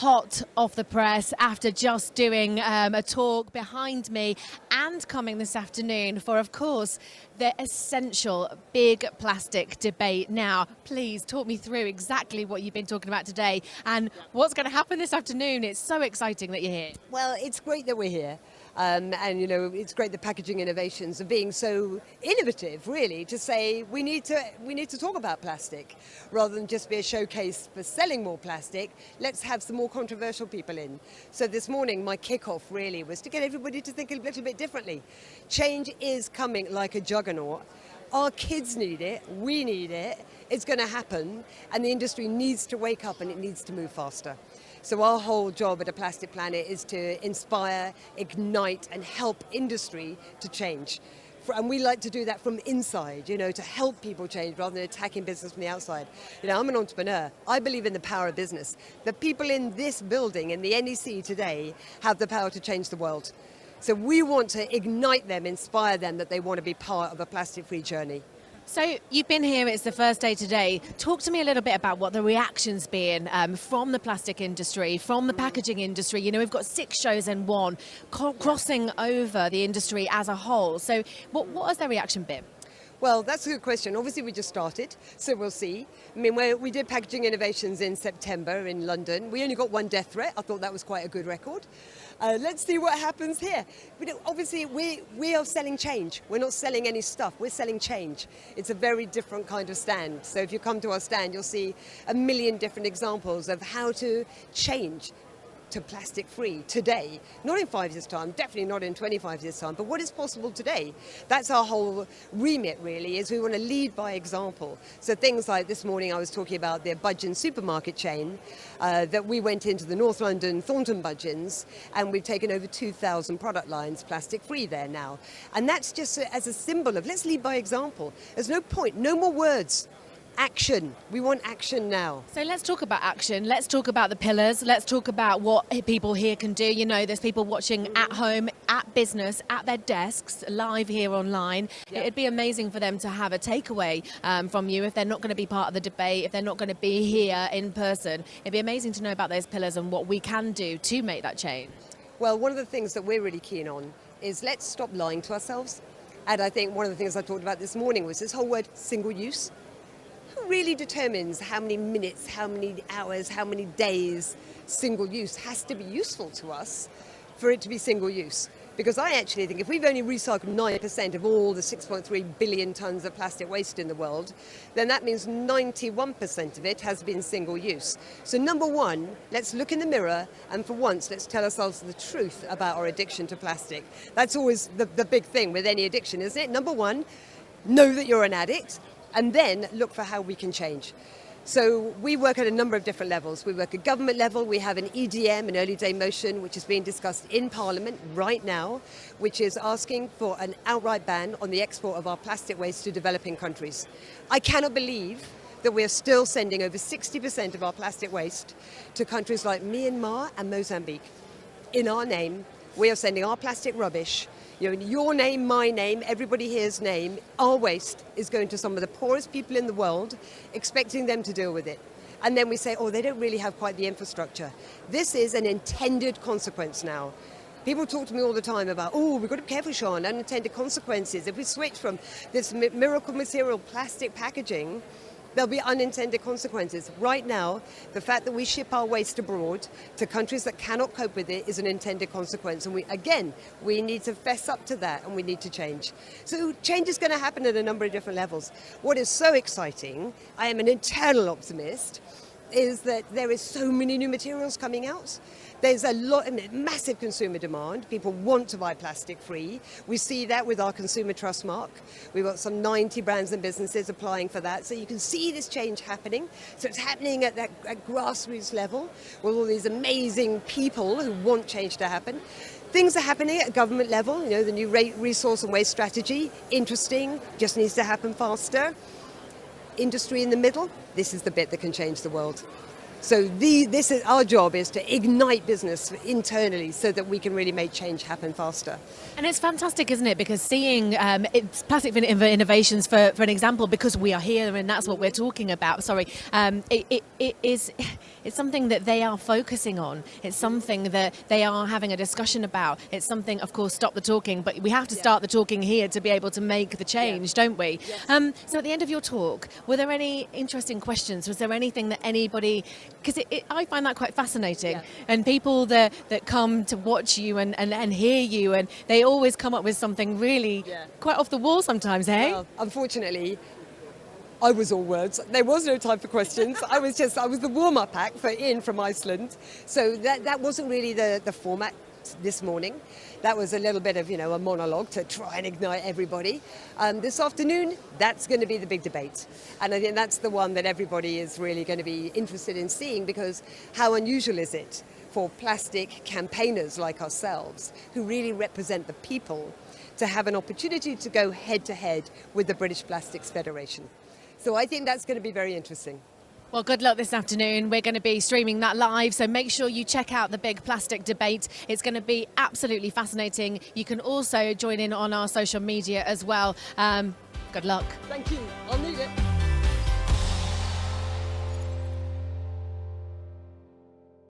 hot off the press after just doing a talk behind me and coming this afternoon for, of course, the essential big plastic debate. Now, please talk me through exactly what you've been talking about today and what's going to happen this afternoon. It's so exciting that you're here. Well, it's great that we're here. And, you know, it's great that Packaging Innovations are being so innovative, really, to say we need to talk about plastic rather than just be a showcase for selling more plastic. Let's have some more controversial people in. So this morning, my kickoff really was to get everybody to think a little bit differently. Change is coming like a juggernaut. Our kids need it, we need it, it's going to happen, and the industry needs to wake up and it needs to move faster. So our whole job at A Plastic Planet is to inspire, ignite and help industry to change. And we like to do that from inside, you know, to help people change rather than attacking business from the outside. You know, I'm an entrepreneur. I believe in the power of business. The people in this building, in the NEC today, have the power to change the world. So we want to ignite them, inspire them that they want to be part of a plastic-free journey. So you've been here, it's the first day today. Talk to me a little bit about what the reaction's been from the plastic industry, from the packaging industry. You know, we've got 6 shows in one, crossing over the industry as a whole. So what has their reaction been? Well, that's a good question. Obviously, we just started, so we'll see. I mean, we did Packaging Innovations in September in London. We only got 1 death threat. I thought that was quite a good record. Let's see what happens here. But obviously, we are selling change. We're not selling any stuff. We're selling change. It's a very different kind of stand. So if you come to our stand, you'll see a million different examples of how to change to plastic free today, not in 5 years' time, definitely not in 25 years' time, but what is possible today? That's our whole remit really, is we want to lead by example. So things like this morning I was talking about the Budgeons supermarket chain, that we went into the North London Thornton Budgeons and we've taken over 2,000 product lines plastic free there now. And that's just as a symbol of let's lead by example. There's no point, no more words. Action. We want action now. So let's talk about action. Let's talk about the pillars. Let's talk about what people here can do. You know, there's people watching at home, at business, at their desks, live here online. Yep. It'd be amazing for them to have a takeaway from you if they're not going to be part of the debate, if they're not going to be here in person. It'd be amazing to know about those pillars and what we can do to make that change. Well, one of the things that we're really keen on is let's stop lying to ourselves. And I think one of the things I talked about this morning was this whole word single use. Who really determines how many minutes, how many hours, how many days single use has to be useful to us for it to be single use? Because I actually think if we've only recycled 9% of all the 6.3 billion tonnes of plastic waste in the world, then that means 91% of it has been single use. So number one, let's look in the mirror and for once let's tell ourselves the truth about our addiction to plastic. That's always the big thing with any addiction, isn't it? Number one, know that you're an addict. And then look for how we can change. So we work at a number of different levels. We work at government level. We have an EDM, an early day motion, which is being discussed in Parliament right now, which is asking for an outright ban on the export of our plastic waste to developing countries. I cannot believe that we're still sending over 60% of our plastic waste to countries like Myanmar and Mozambique. In our name, we are sending our plastic rubbish. You know, in your name, my name, everybody here's name, our waste is going to some of the poorest people in the world, expecting them to deal with it. And then we say, oh, they don't really have quite the infrastructure. This is an intended consequence now. People talk to me all the time about, oh, we've got to be careful, Sian, unintended consequences. If we switch from this miracle material plastic packaging, there'll be unintended consequences. Right now, the fact that we ship our waste abroad to countries that cannot cope with it is an intended consequence. And we need to fess up to that and we need to change. So change is going to happen at a number of different levels. What is so exciting, I am an eternal optimist, is that there is so many new materials coming out. There's a massive consumer demand. People want to buy plastic free. We see that with our consumer trust mark. We've got some 90 brands and businesses applying for that. So you can see this change happening. So it's happening at grassroots level with all these amazing people who want change to happen. Things are happening at government level. You know, the new resource and waste strategy, interesting, just needs to happen faster. Industry in the middle, this is the bit that can change the world. So this is our job, is to ignite business internally so that we can really make change happen faster. And it's fantastic, isn't it? Because seeing it's plastic innovations, for an example, because we are here and that's what we're talking about. Sorry, it's something that they are focusing on. It's something that they are having a discussion about. It's something, of course, stop the talking, but we have to start the talking here to be able to make the change, don't we? Yes. So at the end of your talk, were there any interesting questions? Was there anything that anybody, because I find that quite fascinating, and people that come to watch you and hear you, and they always come up with something really quite off the wall sometimes, hey? Well, unfortunately, I was all words. There was no time for questions. I was the warm-up act for Ian from Iceland. So that wasn't really the format this morning. That was a little bit of, a monologue to try and ignite everybody. This afternoon, that's going to be the big debate. And I think that's the one that everybody is really going to be interested in seeing, because how unusual is it for plastic campaigners like ourselves, who really represent the people, to have an opportunity to go head-to-head with the British Plastics Federation. So I think that's going to be very interesting. Well, good luck this afternoon. We're going to be streaming that live, so make sure you check out the big plastic debate. It's going to be absolutely fascinating. You can also join in on our social media as well. Good luck. Thank you. I'll need it.